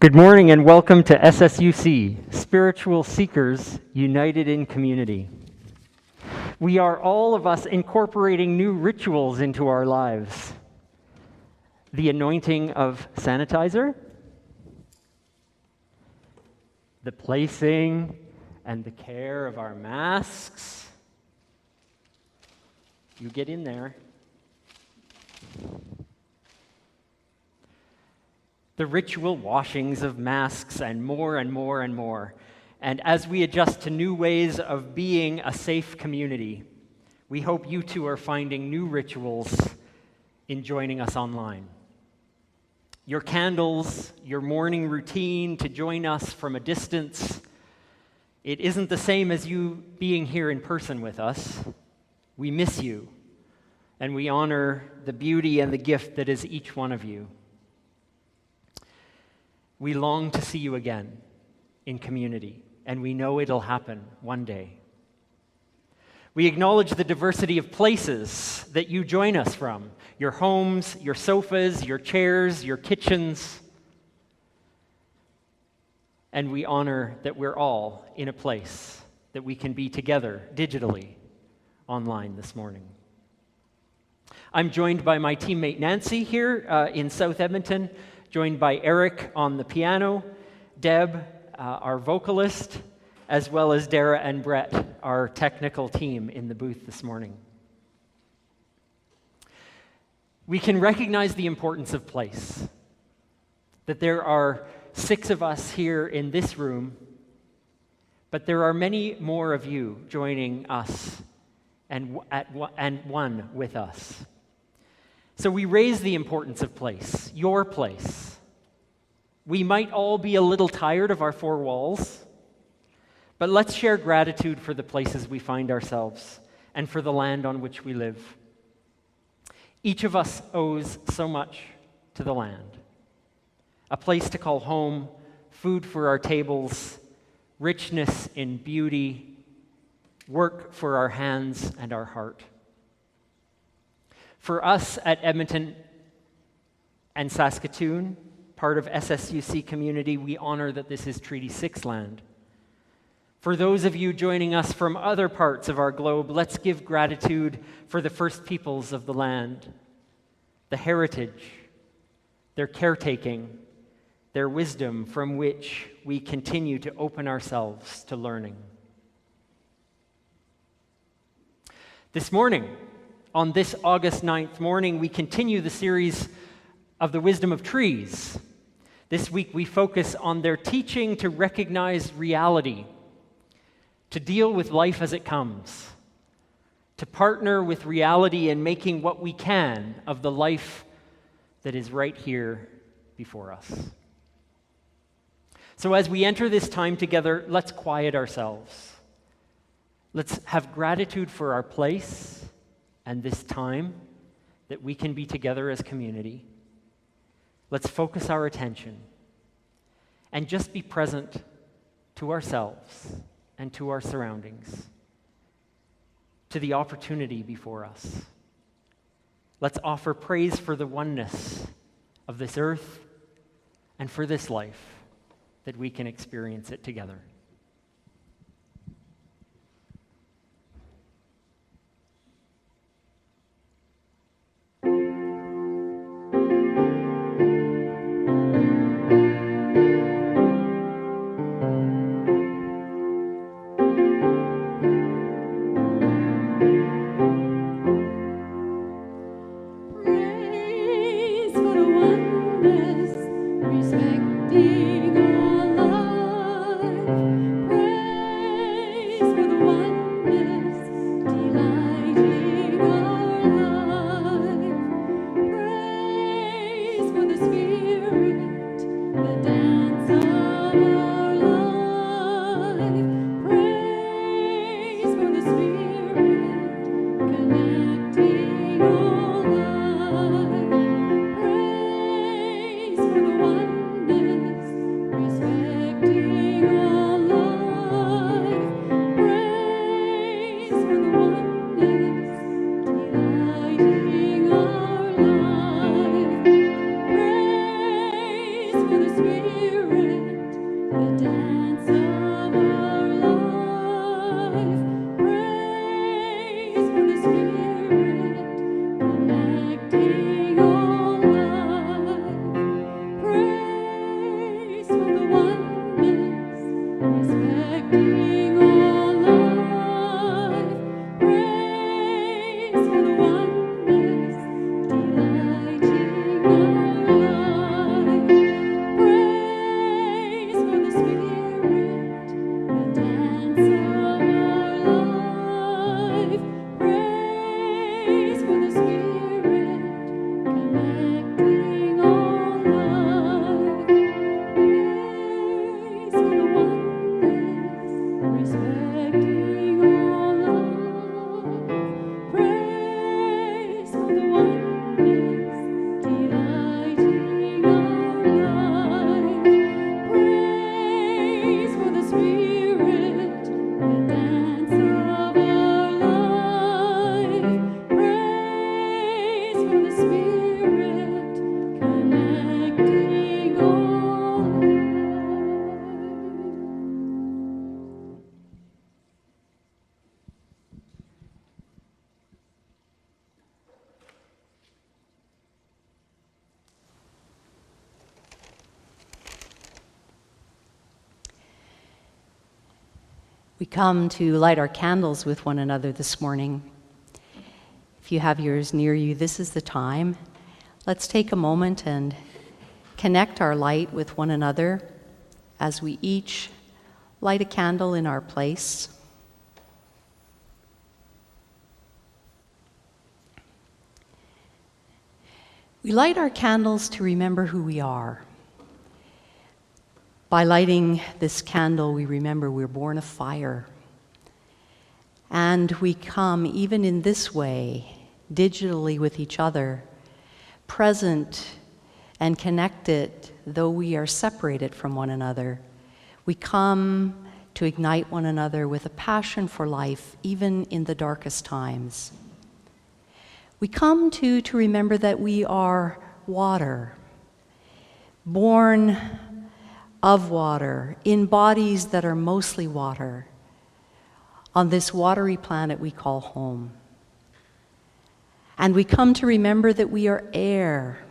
Good morning and welcome to SSUC, Spiritual Seekers United in Community. We are all of us incorporating new rituals into our lives. The anointing of sanitizer, the placing and the care of our masks. You get in there. The ritual washings of masks and more and more and more. And as we adjust to new ways of being a safe community, we hope you too are finding new rituals in joining us online. Your candles, your morning routine to join us from a distance, it isn't the same as you being here in person with us. We miss you, and we honor the beauty and the gift that is each one of you. We long to see you again in community, and we know it'll happen one day. We acknowledge the diversity of places that you join us from, your homes, your sofas, your chairs, your kitchens, and we honor that we're all in a place that we can be together digitally online this morning. I'm joined by my teammate Nancy here in South Edmonton, joined by Eric on the piano, Deb, our vocalist, as well as Dara and Brett, our technical team in the booth this morning. We can recognize the importance of place, that there are 6 of us here in this room, but there are many more of you joining us and one with us. So we raise the importance of place, your place. We might all be a little tired of our 4 walls, but let's share gratitude for the places we find ourselves and for the land on which we live. Each of us owes so much to the land. A place to call home, food for our tables, richness in beauty, work for our hands and our heart. For us at Edmonton and Saskatoon, part of SSUC community, we honor that this is Treaty 6 land. For those of you joining us from other parts of our globe, let's give gratitude for the first peoples of the land, the heritage, their caretaking, their wisdom from which we continue to open ourselves to learning. This morning, on this August 9th morning, we continue the series of the wisdom of trees. This week we focus on their teaching to recognize reality, to deal with life as it comes, to partner with reality in making what we can of the life that is right here before us. So as we enter this time together, let's quiet ourselves. Let's have gratitude for our place and this time that we can be together as community. Let's focus our attention and just be present to ourselves and to our surroundings, to the opportunity before us. Let's offer praise for the oneness of this earth and for this life, that we can experience it together. Praise for the wonders, respecting all life. We come to light our candles with one another this morning. If you have yours near you, this is the time. Let's take a moment and connect our light with one another as we each light a candle in our place. We light our candles to remember who we are. By lighting this candle, we remember we're born of fire. And we come, even in this way, digitally with each other, present and connected, though we are separated from one another. We come to ignite one another with a passion for life, even in the darkest times. We come to remember that we are water, born of water, in bodies that are mostly water, on this watery planet we call home. And we come to remember that we are air,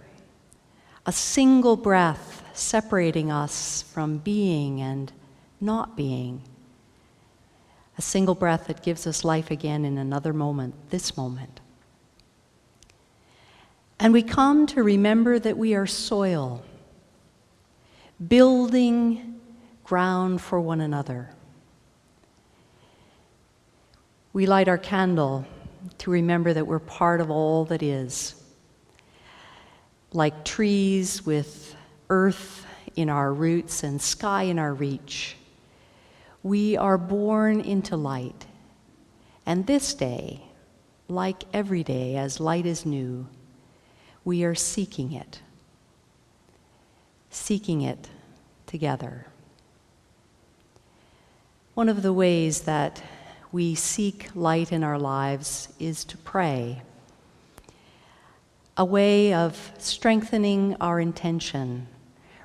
a single breath separating us from being and not being, a single breath that gives us life again in another moment, this moment. And we come to remember that we are soil, building ground for one another. We light our candle to remember that we're part of all that is. Like trees with earth in our roots and sky in our reach, we are born into light. And this day, like every day, as light is new, we are seeking it together. One of the ways that we seek light in our lives is to pray, a way of strengthening our intention,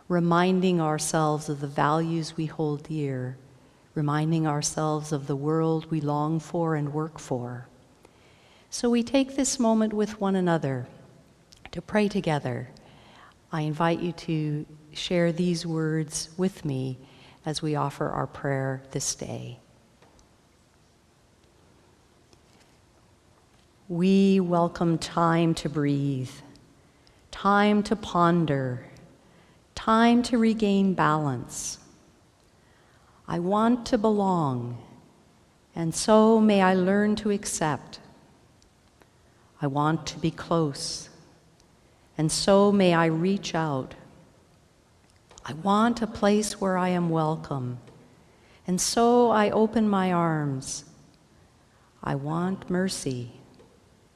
reminding ourselves of the values we hold dear, reminding ourselves of the world we long for and work for. So we take this moment with one another to pray together. I invite you to share these words with me as we offer our prayer this day. We welcome time to breathe, time to ponder, time to regain balance. I want to belong, and so may I learn to accept. I want to be close, and so may I reach out. I want a place where I am welcome, and so I open my arms. I want mercy,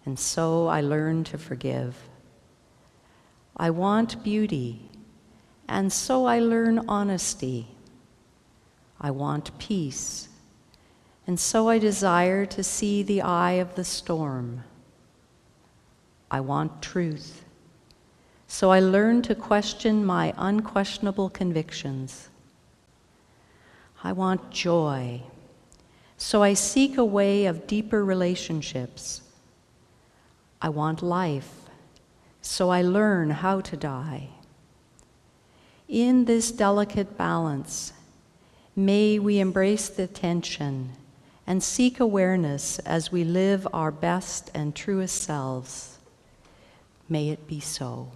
and so I learn to forgive. I want beauty, and so I learn honesty. I want peace, and so I desire to see the eye of the storm. I want truth, so I learn to question my unquestionable convictions. I want joy, so I seek a way of deeper relationships. I want life, so I learn how to die. In this delicate balance, may we embrace the tension and seek awareness as we live our best and truest selves. May it be so.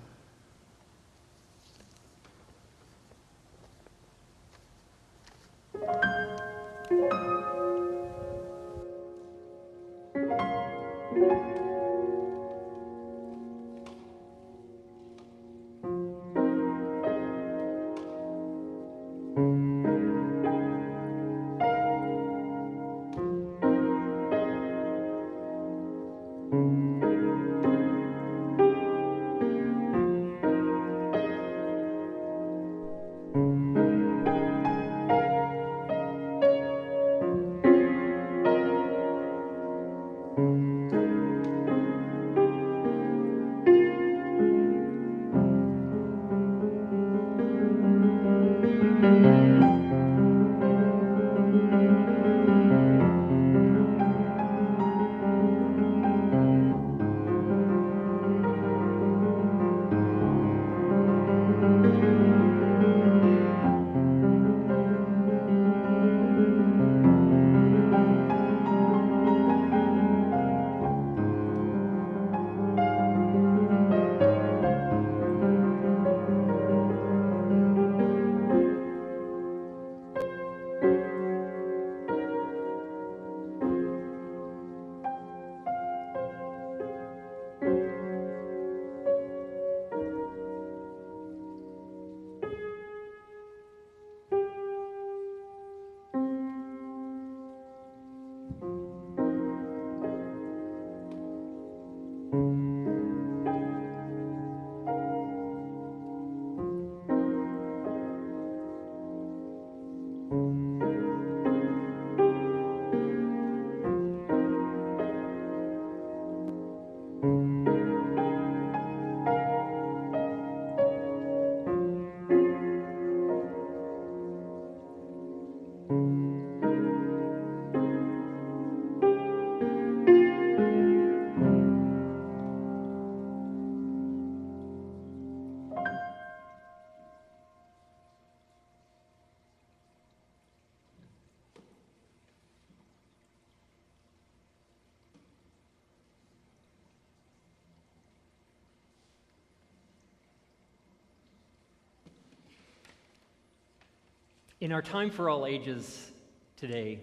In our Time for All Ages today,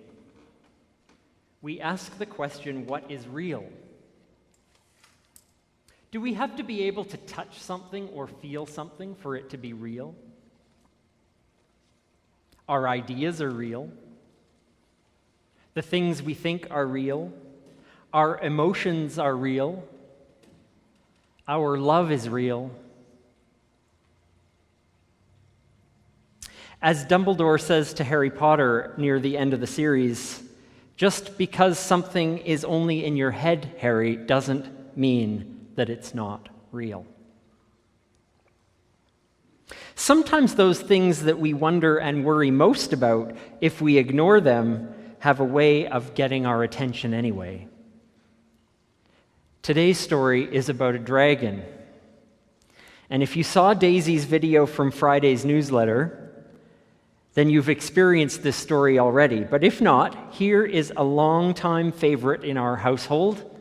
we ask the question, what is real? Do we have to be able to touch something or feel something for it to be real? Our ideas are real. The things we think are real. Our emotions are real. Our love is real. As Dumbledore says to Harry Potter near the end of the series, just because something is only in your head, Harry, doesn't mean that it's not real. Sometimes those things that we wonder and worry most about, if we ignore them, have a way of getting our attention anyway. Today's story is about a dragon. And if you saw Daisy's video from Friday's newsletter, then you've experienced this story already. But if not, here is a longtime favorite in our household,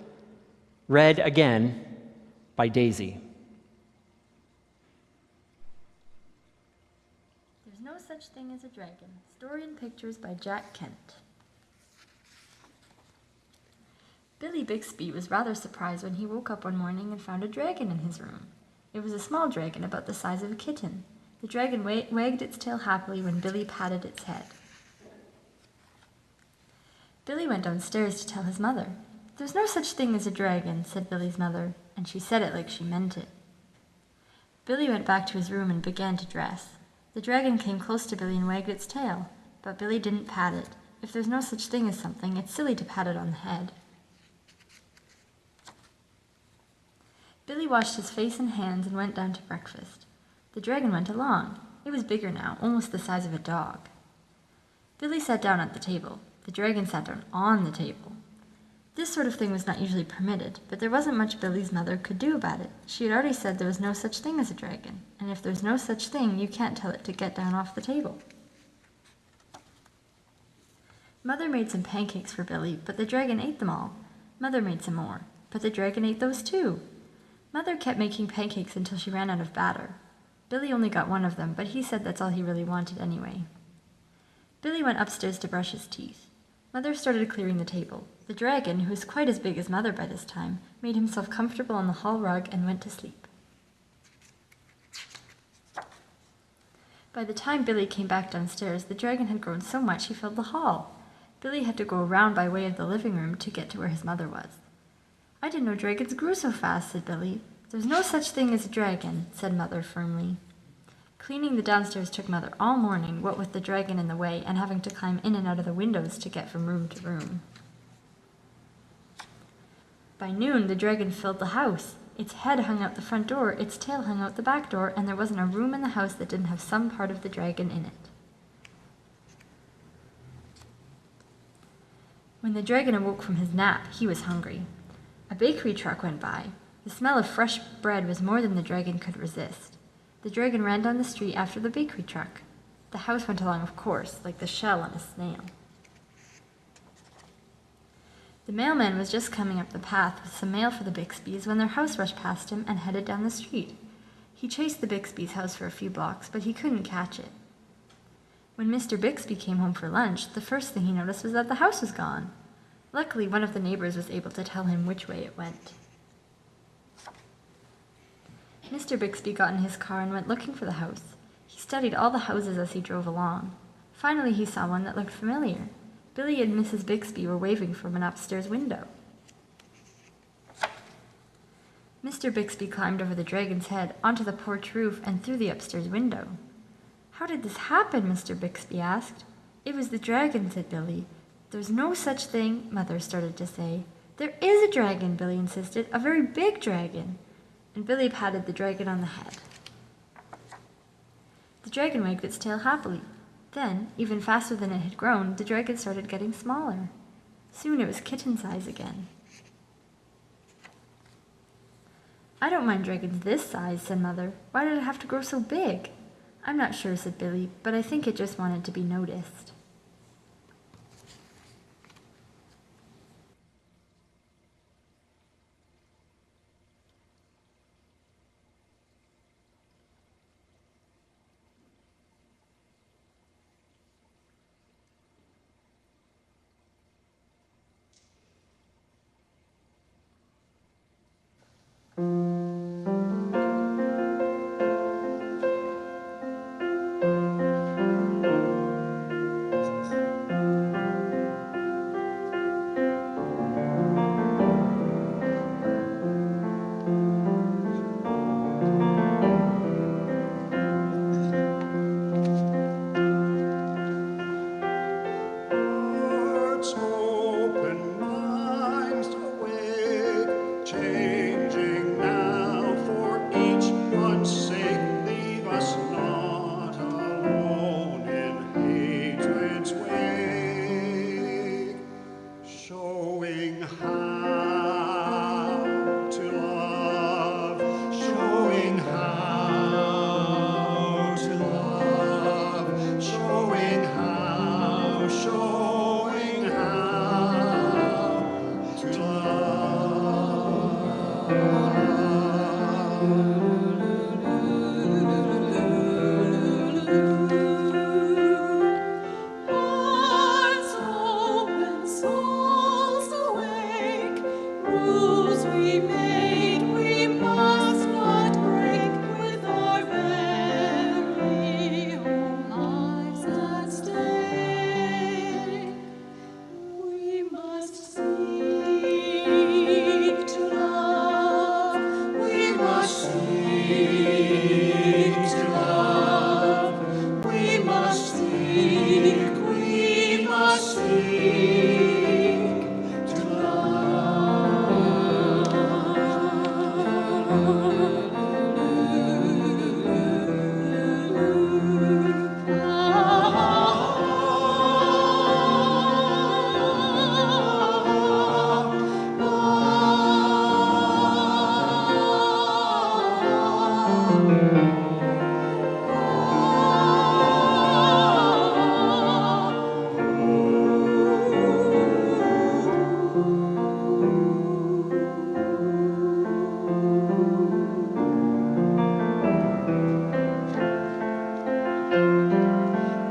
read again by Daisy. There's No Such Thing as a Dragon. Story and pictures by Jack Kent. Billy Bixby was rather surprised when he woke up one morning and found a dragon in his room. It was a small dragon about the size of a kitten. The dragon wagged its tail happily when Billy patted its head. Billy went downstairs to tell his mother. "There's no such thing as a dragon," said Billy's mother, and she said it like she meant it. Billy went back to his room and began to dress. The dragon came close to Billy and wagged its tail, but Billy didn't pat it. If there's no such thing as something, it's silly to pat it on the head. Billy washed his face and hands and went down to breakfast. The dragon went along. It was bigger now, almost the size of a dog. Billy sat down at the table. The dragon sat down on the table. This sort of thing was not usually permitted, but there wasn't much Billy's mother could do about it. She had already said there was no such thing as a dragon, and if there's no such thing, you can't tell it to get down off the table. Mother made some pancakes for Billy, but the dragon ate them all. Mother made some more, but the dragon ate those too. Mother kept making pancakes until she ran out of batter. Billy only got one of them, but he said that's all he really wanted anyway. Billy went upstairs to brush his teeth. Mother started clearing the table. The dragon, who was quite as big as Mother by this time, made himself comfortable on the hall rug and went to sleep. By the time Billy came back downstairs, the dragon had grown so much he filled the hall. Billy had to go around by way of the living room to get to where his mother was. "I didn't know dragons grew so fast," said Billy. "There's no such thing as a dragon," said Mother firmly. Cleaning the downstairs took Mother all morning, what with the dragon in the way and having to climb in and out of the windows to get from room to room. By noon, the dragon filled the house. Its head hung out the front door, its tail hung out the back door, and there wasn't a room in the house that didn't have some part of the dragon in it. When the dragon awoke from his nap, he was hungry. A bakery truck went by. The smell of fresh bread was more than the dragon could resist. The dragon ran down the street after the bakery truck. The house went along, of course, like the shell on a snail. The mailman was just coming up the path with some mail for the Bixbys when their house rushed past him and headed down the street. He chased the Bixbys' house for a few blocks, but he couldn't catch it. When Mr. Bixby came home for lunch, the first thing he noticed was that the house was gone. Luckily, one of the neighbors was able to tell him which way it went. Mr. Bixby got in his car and went looking for the house. He studied all the houses as he drove along. Finally, he saw one that looked familiar. Billy and Mrs. Bixby were waving from an upstairs window. Mr. Bixby climbed over the dragon's head, onto the porch roof, and through the upstairs window. "How did this happen?" Mr. Bixby asked. "It was the dragon," said Billy. "There's no such thing," Mother started to say. "There is a dragon," Billy insisted, "a very big dragon." And Billy patted the dragon on the head. The dragon wagged its tail happily. Then, even faster than it had grown, the dragon started getting smaller. Soon it was kitten size again. "I don't mind dragons this size," said Mother. "Why did it have to grow so big?" "I'm not sure," said Billy, "but I think it just wanted to be noticed." Hearts open, souls awake, rules we made we must not break with our very own lives at stake. We must seek to love, we must seek to love, we must seek to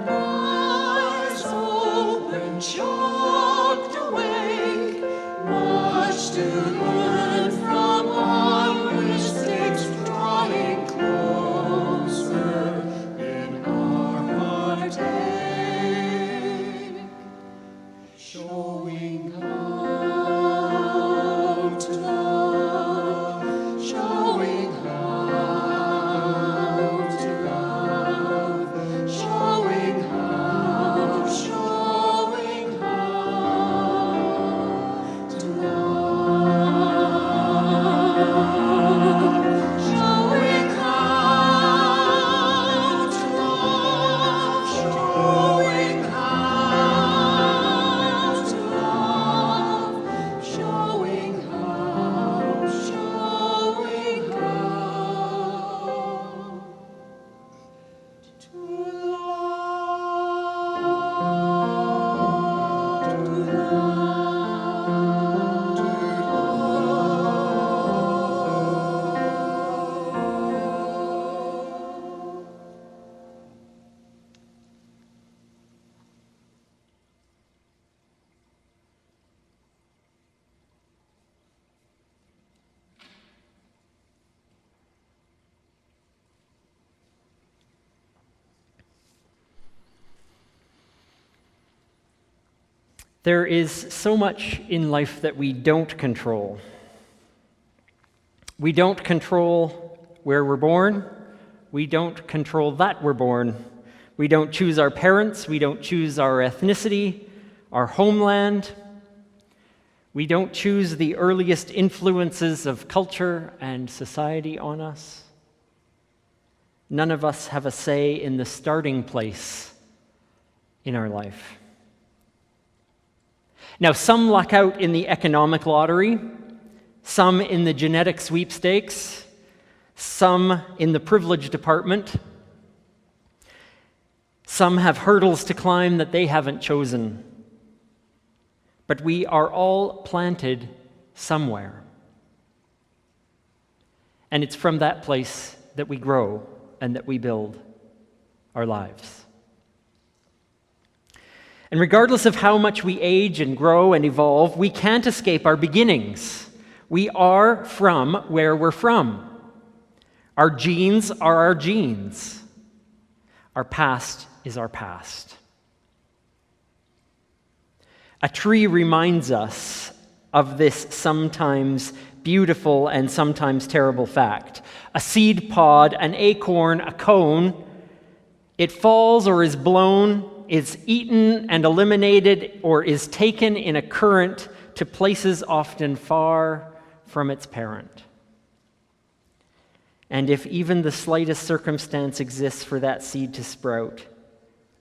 Eyes open, choked awake, much to learn from our mistakes, drawing closer in our heartache, showing how to love, showing how to love, showing how to love, showing how to love, showing how to love, showing how to There is so much in life that we don't control. We don't control where we're born. We don't control that we're born. We don't choose our parents. We don't choose our ethnicity, our homeland. We don't choose the earliest influences of culture and society on us. None of us have a say in the starting place in our life. Now, some luck out in the economic lottery, some in the genetic sweepstakes, some in the privilege department. Some have hurdles to climb that they haven't chosen. But we are all planted somewhere. And it's from that place that we grow and that we build our lives. And regardless of how much we age and grow and evolve, we can't escape our beginnings. We are from where we're from. Our genes are our genes. Our past is our past. A tree reminds us of this sometimes beautiful and sometimes terrible fact. A seed pod, an acorn, a cone, it falls or is blown, is eaten and eliminated, or is taken in a current to places often far from its parent. And if even the slightest circumstance exists for that seed to sprout,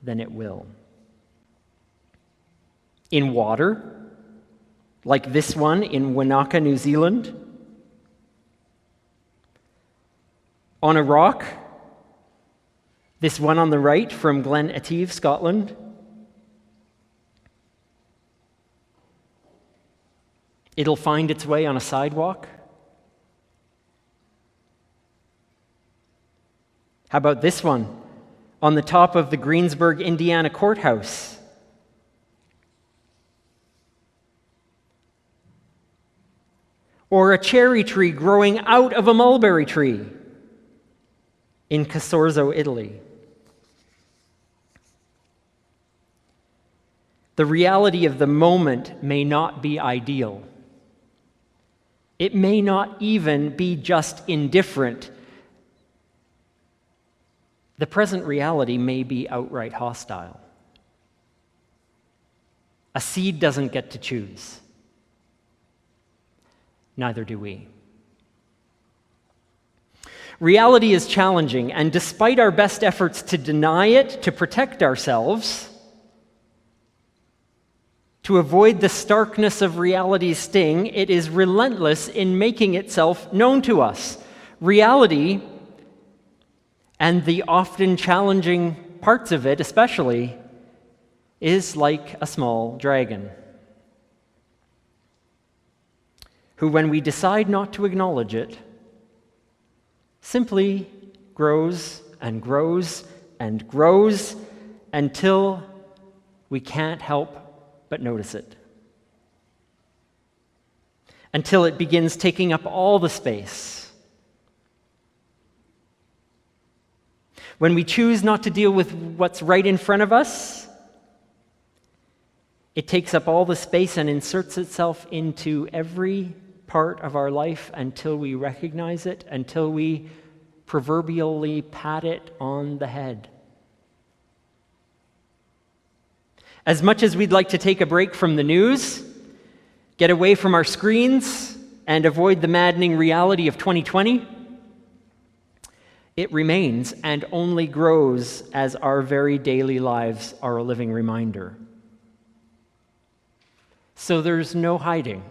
then it will. In water, like this one in Wanaka, New Zealand. On a rock, this one on the right from Glen Etive, Scotland. It'll find its way on a sidewalk. How about this one? On the top of the Greensburg, Indiana courthouse. Or a cherry tree growing out of a mulberry tree in Casorzo, Italy. The reality of the moment may not be ideal. It may not even be just indifferent. The present reality may be outright hostile. A seed doesn't get to choose. Neither do we. Reality is challenging, and despite our best efforts to deny it, to protect ourselves, to avoid the starkness of reality's sting, it is relentless in making itself known to us. Reality, and the often challenging parts of it especially, is like a small dragon, who, when we decide not to acknowledge it, simply grows and grows and grows until we can't help but notice it. Until it begins taking up all the space. When we choose not to deal with what's right in front of us, it takes up all the space and inserts itself into every part of our life until we recognize it, until we proverbially pat it on the head. As much as we'd like to take a break from the news, get away from our screens, and avoid the maddening reality of 2020, it remains and only grows as our very daily lives are a living reminder. So there's no hiding.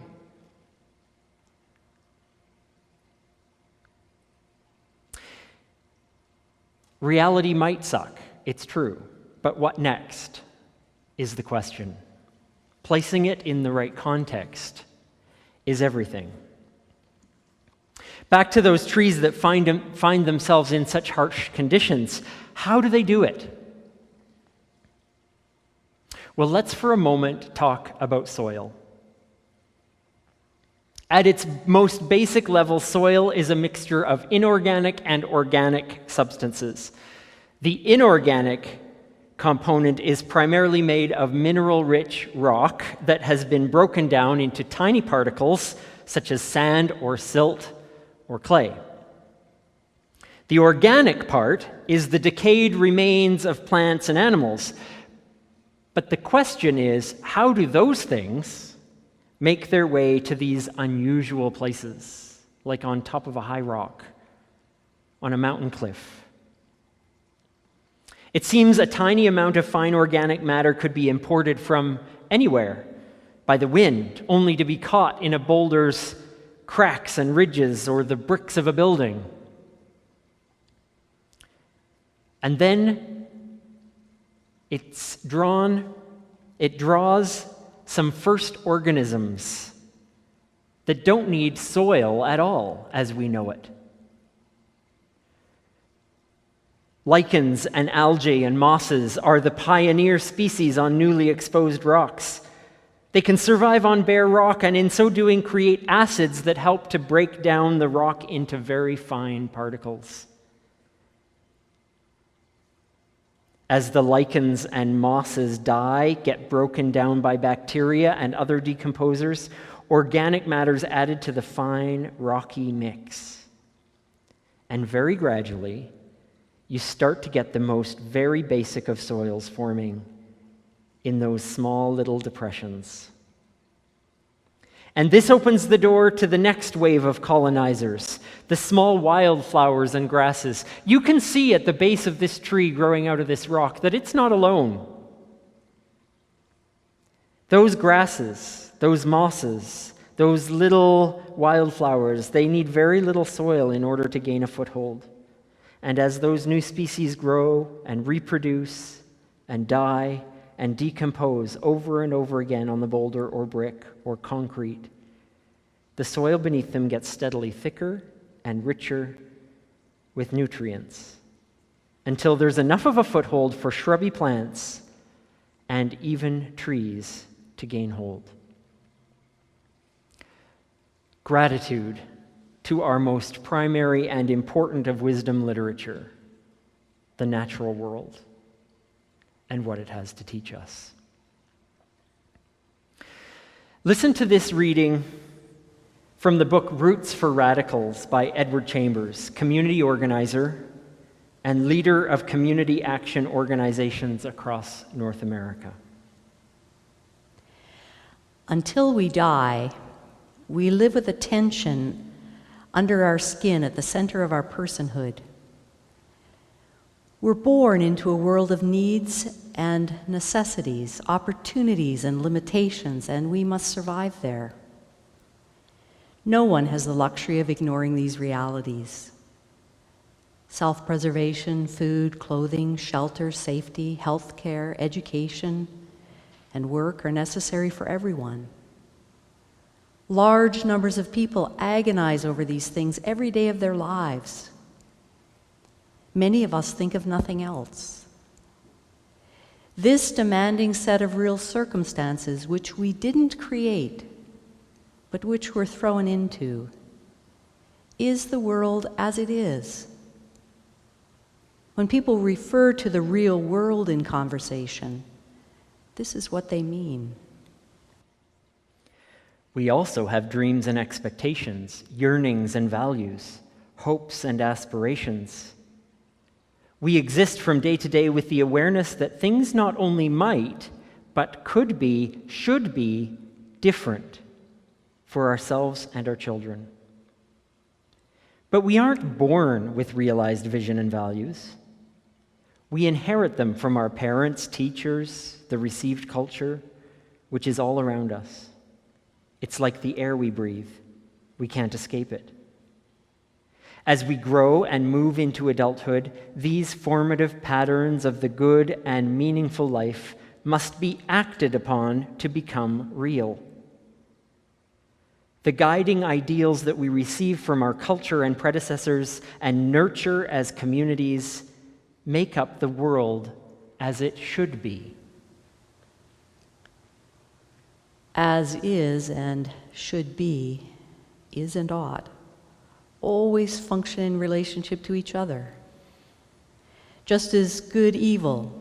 Reality might suck, it's true, but what next is the question. Placing it in the right context is everything. Back to those trees that find themselves in such harsh conditions. How do they do it? Well, let's for a moment talk about soil. At its most basic level, soil is a mixture of inorganic and organic substances. The inorganic component is primarily made of mineral-rich rock that has been broken down into tiny particles such as sand or silt or clay. The organic part is the decayed remains of plants and animals. But the question is, how do those things make their way to these unusual places, like on top of a high rock, on a mountain cliff? It seems a tiny amount of fine organic matter could be imported from anywhere by the wind, only to be caught in a boulder's cracks and ridges or the bricks of a building. And then it draws some first organisms that don't need soil at all as we know it. Lichens and algae and mosses are the pioneer species on newly exposed rocks. They can survive on bare rock and in so doing create acids that help to break down the rock into very fine particles. As the lichens and mosses die, get broken down by bacteria and other decomposers, organic matter is added to the fine, rocky mix. And very gradually, you start to get the most very basic of soils forming in those small little depressions. And this opens the door to the next wave of colonizers, the small wildflowers and grasses. You can see at the base of this tree growing out of this rock that it's not alone. Those grasses, those mosses, those little wildflowers, they need very little soil in order to gain a foothold. And as those new species grow and reproduce and die and decompose over and over again on the boulder or brick or concrete, the soil beneath them gets steadily thicker and richer with nutrients. until there's enough of a foothold for shrubby plants and even trees to gain hold. Gratitude to our most primary and important of wisdom literature, the natural world, and what it has to teach us. Listen to this reading from the book Roots for Radicals by Edward Chambers, community organizer and leader of community action organizations across North America. Until we die, we live with a tension under our skin at the center of our personhood. We're born into a world of needs and necessities, opportunities and limitations, and we must survive there. No one has the luxury of ignoring these realities. Self-preservation, food, clothing, shelter, safety, health care, education, and work are necessary for everyone. Large numbers of people agonize over these things every day of their lives. Many of us think of nothing else. This demanding set of real circumstances, which we didn't create, but which we're thrown into, is the world as it is. When people refer to the real world in conversation, this is what they mean. We also have dreams and expectations, yearnings and values, hopes and aspirations. We exist from day to day with the awareness that things not only might, but could be, should be different for ourselves and our children. But we aren't born with realized vision and values. We inherit them from our parents, teachers, the received culture, which is all around us. It's like the air we breathe. We can't escape it. As we grow and move into adulthood, these formative patterns of the good and meaningful life must be acted upon to become real. The guiding ideals that we receive from our culture and predecessors and nurture as communities make up the world as it should be. As is and should be, is and ought, always function in relationship to each other. Just as good, evil,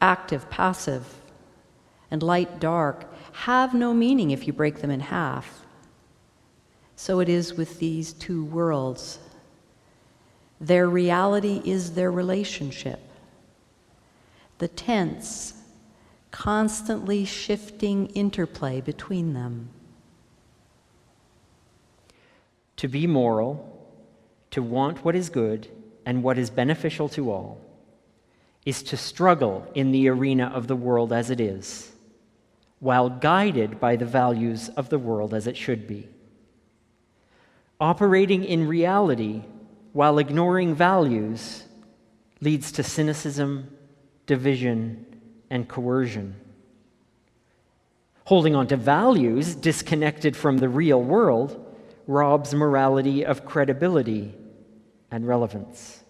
active, passive, and light, dark have no meaning if you break them in half, so it is with these two worlds. Their reality is their relationship. The tense, constantly shifting interplay between them. To be moral, to want what is good and what is beneficial to all, is to struggle in the arena of the world as it is, while guided by the values of the world as it should be. Operating in reality while ignoring values leads to cynicism, division, and coercion. Holding on to values disconnected from the real world robs morality of credibility and relevance.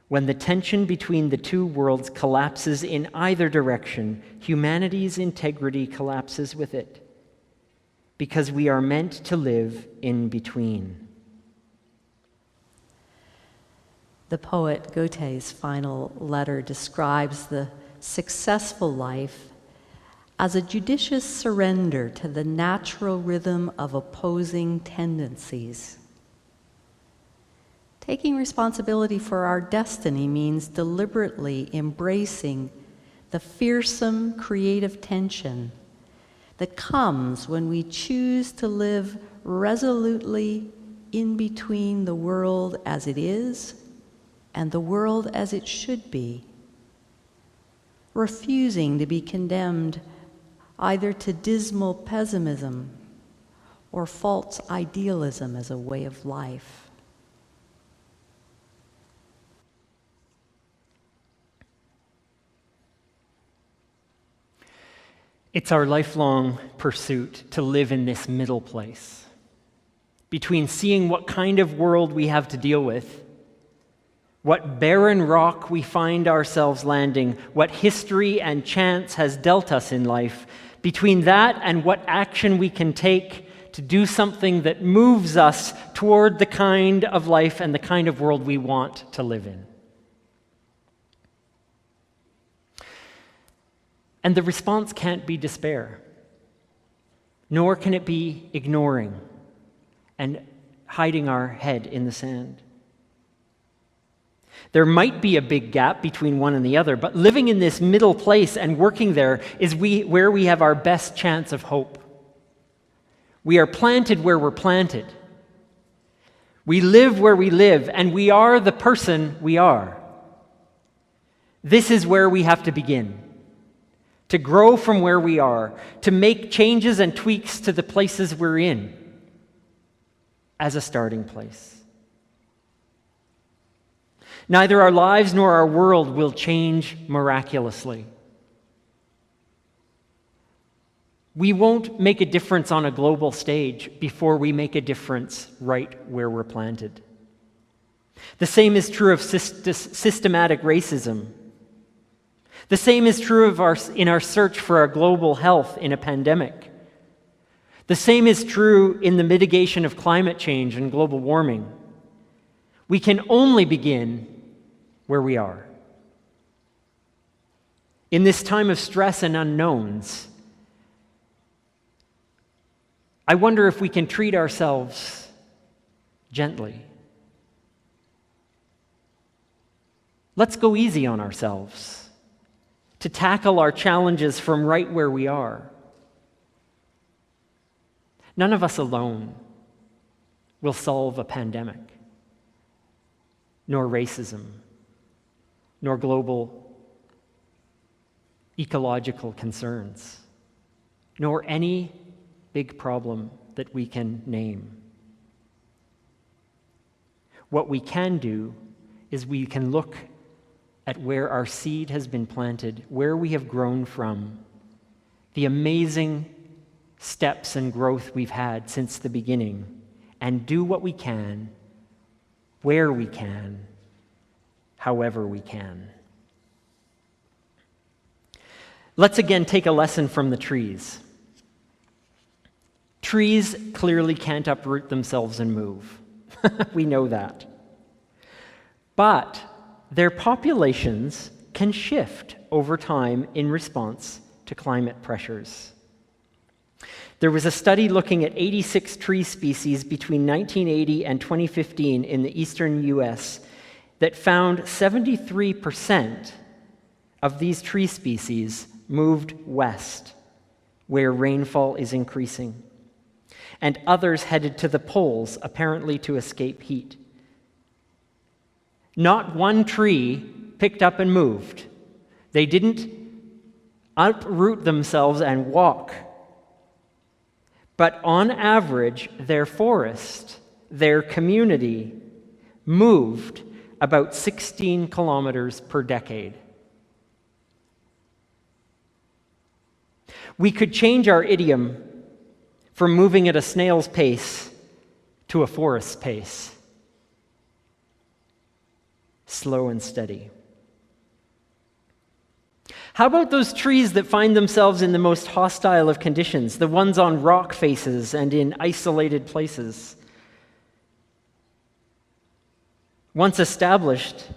When the tension between the two worlds collapses in either direction, humanity's integrity collapses with it, because we are meant to live in between. The poet Goethe's final letter describes the successful life as a judicious surrender to the natural rhythm of opposing tendencies. Taking responsibility for our destiny means deliberately embracing the fearsome creative tension that comes when we choose to live resolutely in between the world as it is and the world as it should be, refusing to be condemned either to dismal pessimism or false idealism as a way of life. It's our lifelong pursuit to live in this middle place between seeing what kind of world we have to deal with, what barren rock we find ourselves landing, what history and chance has dealt us in life, between that and what action we can take to do something that moves us toward the kind of life and the kind of world we want to live in. And the response can't be despair, nor can it be ignoring and hiding our head in the sand. There might be a big gap between one and the other, but living in this middle place and working there is where we have our best chance of hope. We are planted where we're planted. We live where we live, and we are the person we are. This is where we have to begin. To grow from where we are, to make changes and tweaks to the places we're in as a starting place. Neither our lives nor our world will change miraculously. We won't make a difference on a global stage before we make a difference right where we're planted. The same is true of systematic racism. The same is true in our search for our global health in a pandemic. The same is true in the mitigation of climate change and global warming. We can only begin where we are. In this time of stress and unknowns, I wonder if we can treat ourselves gently. Let's go easy on ourselves to tackle our challenges from right where we are. None of us alone will solve a pandemic, nor racism, nor global ecological concerns, nor any big problem that we can name. What we can do is we can look at where our seed has been planted, where we have grown from, the amazing steps and growth we've had since the beginning, and do what we can, where we can, however we can. Let's again take a lesson from the trees. Trees clearly can't uproot themselves and move. We know that. But their populations can shift over time in response to climate pressures. There was a study looking at 86 tree species between 1980 and 2015 in the eastern US that found 73% of these tree species moved west, where rainfall is increasing, and others headed to the poles, apparently to escape heat. Not one tree picked up and moved. They didn't uproot themselves and walk. But on average, their forest, their community, moved about 16 kilometers per decade. We could change our idiom from moving at a snail's pace to a forest's pace. Slow and steady. How about those trees that find themselves in the most hostile of conditions, the ones on rock faces and in isolated places? Once established,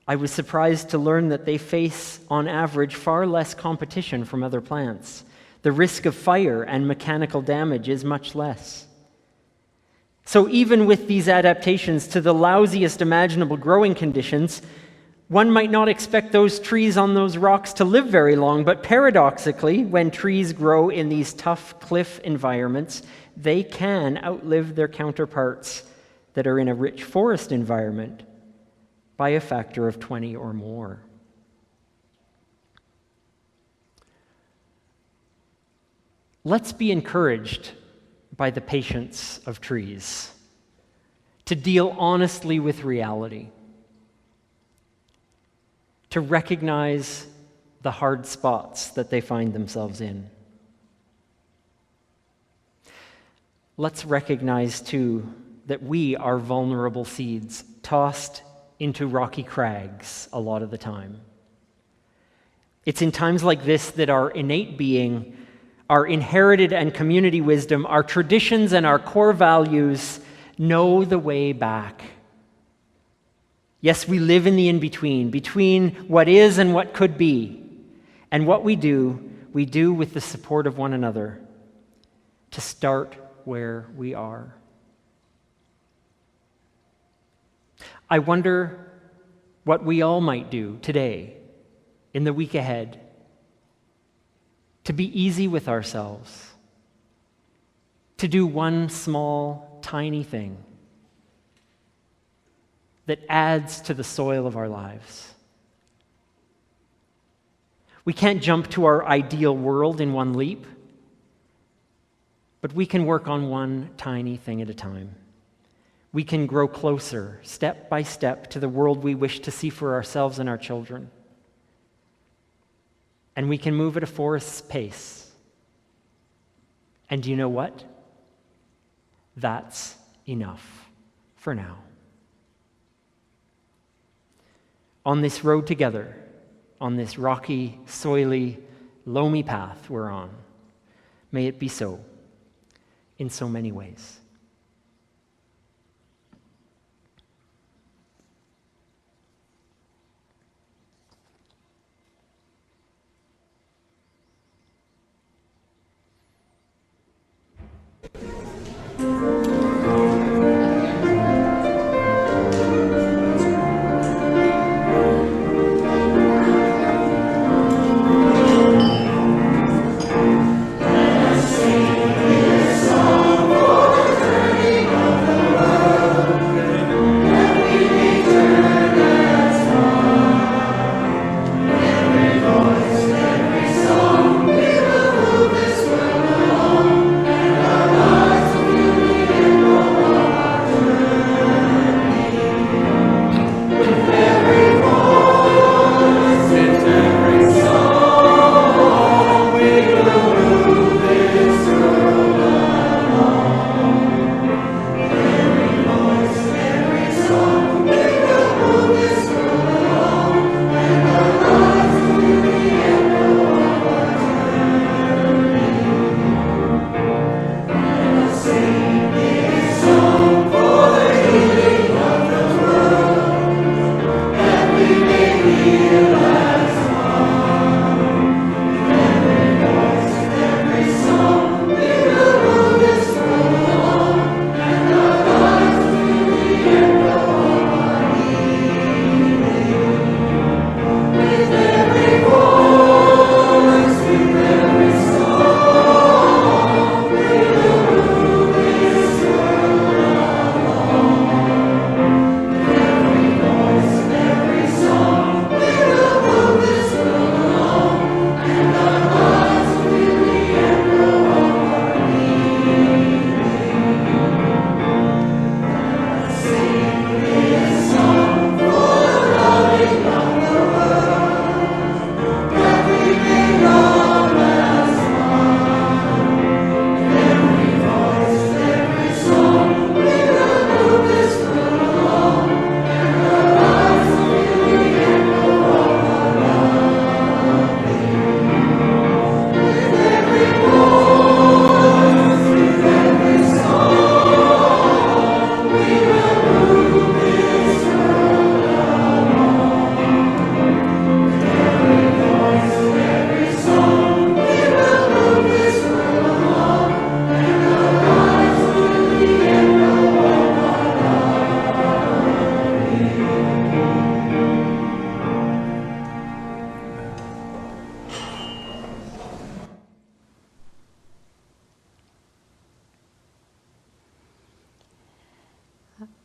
I was surprised to learn that they face, on average, far less competition from other plants. The risk of fire and mechanical damage is much less. So even with these adaptations to the lousiest imaginable growing conditions, one might not expect those trees on those rocks to live very long, but paradoxically, when trees grow in these tough cliff environments, they can outlive their counterparts that are in a rich forest environment by a factor of 20 or more. Let's be encouraged by the patience of trees to deal honestly with reality, to recognize the hard spots that they find themselves in. Let's recognize, too, that we are vulnerable seeds tossed into rocky crags a lot of the time. It's in times like this that our innate being, our inherited and community wisdom, our traditions and our core values know the way back. Yes, we live in the in-between, between what is and what could be. And what we do with the support of one another to start where we are. I wonder what we all might do today, in the week ahead, to be easy with ourselves, to do one small, tiny thing that adds to the soil of our lives. We can't jump to our ideal world in one leap, but we can work on one tiny thing at a time. We can grow closer, step by step, to the world we wish to see for ourselves and our children. And we can move at a forest's pace. And do you know what? That's enough for now. On this road together, on this rocky, soily, loamy path we're on, may it be so in so many ways.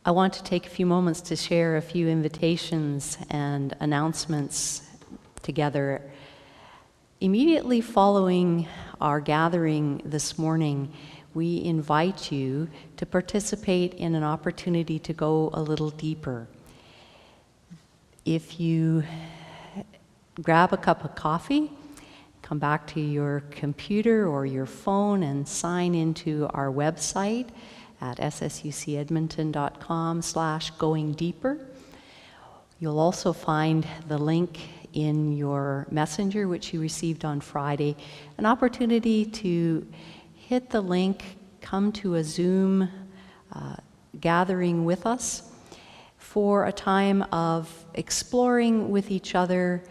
I want to take a few moments to share a few invitations and announcements together. Immediately following our gathering this morning, we invite you to participate in an opportunity to go a little deeper. If you grab a cup of coffee, come back to your computer or your phone and sign into our website at ssucedmonton.com/going-deeper. You'll also find the link in your messenger, which you received on Friday, an opportunity to hit the link, come to a Zoom gathering with us for a time of exploring with each other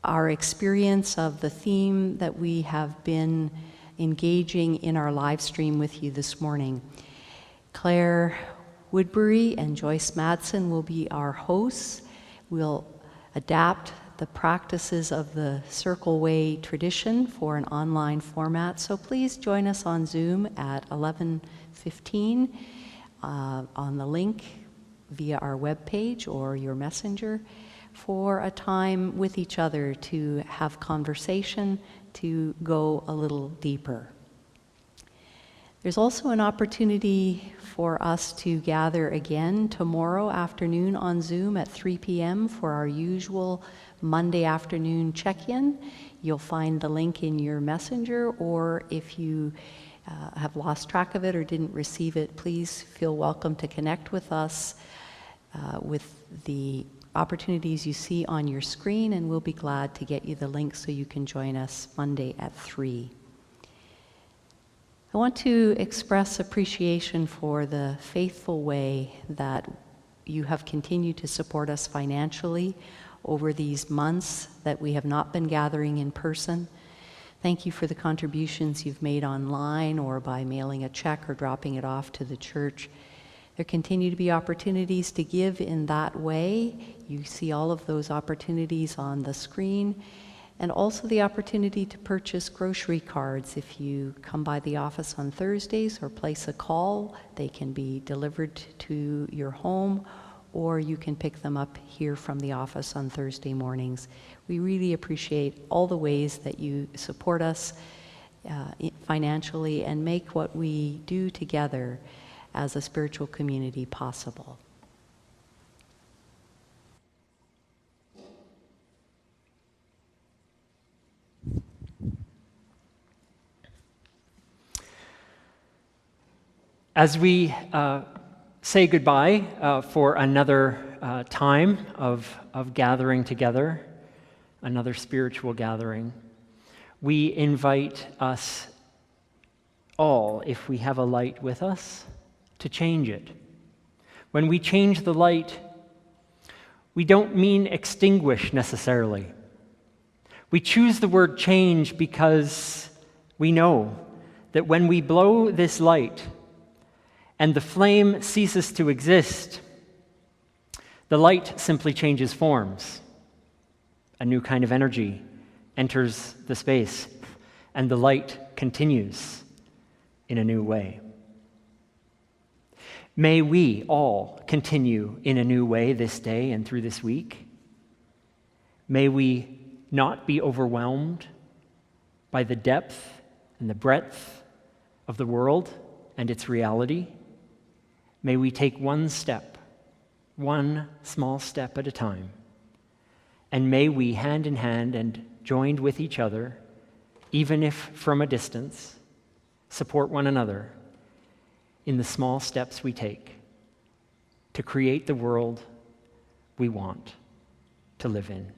our experience of the theme that we have been engaging in our live stream with you this morning. Claire Woodbury and Joyce Madsen will be our hosts. We'll adapt the practices of the Circle Way tradition for an online format, so please join us on Zoom at 11:15 on the link via our webpage or your messenger for a time with each other to have conversation, to go a little deeper. There's also an opportunity for us to gather again tomorrow afternoon on Zoom at 3 p.m. for our usual Monday afternoon check-in. You'll find the link in your messenger, or if you have lost track of it or didn't receive it, please feel welcome to connect with us with the opportunities you see on your screen, and we'll be glad to get you the link so you can join us Monday at 3. I want to express appreciation for the faithful way that you have continued to support us financially over these months that we have not been gathering in person. Thank you for the contributions you've made online or by mailing a check or dropping it off to the church. There continue to be opportunities to give in that way. You see all of those opportunities on the screen, and also the opportunity to purchase grocery cards. If you come by the office on Thursdays or place a call, they can be delivered to your home, or you can pick them up here from the office on Thursday mornings. We really appreciate all the ways that you support us financially and make what we do together as a spiritual community possible. As we say goodbye for another time of gathering together, another spiritual gathering, we invite us all, if we have a light with us, to change it. When we change the light, we don't mean extinguish necessarily. We choose the word change because we know that when we blow this light and the flame ceases to exist, the light simply changes forms. A new kind of energy enters the space, and the light continues in a new way. May we all continue in a new way this day and through this week. May we not be overwhelmed by the depth and the breadth of the world and its reality. May we take one step, one small step at a time. And may we, hand in hand and joined with each other, even if from a distance, support one another in the small steps we take to create the world we want to live in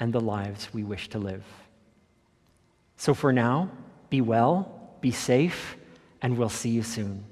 and the lives we wish to live. So for now, be well, be safe, and we'll see you soon.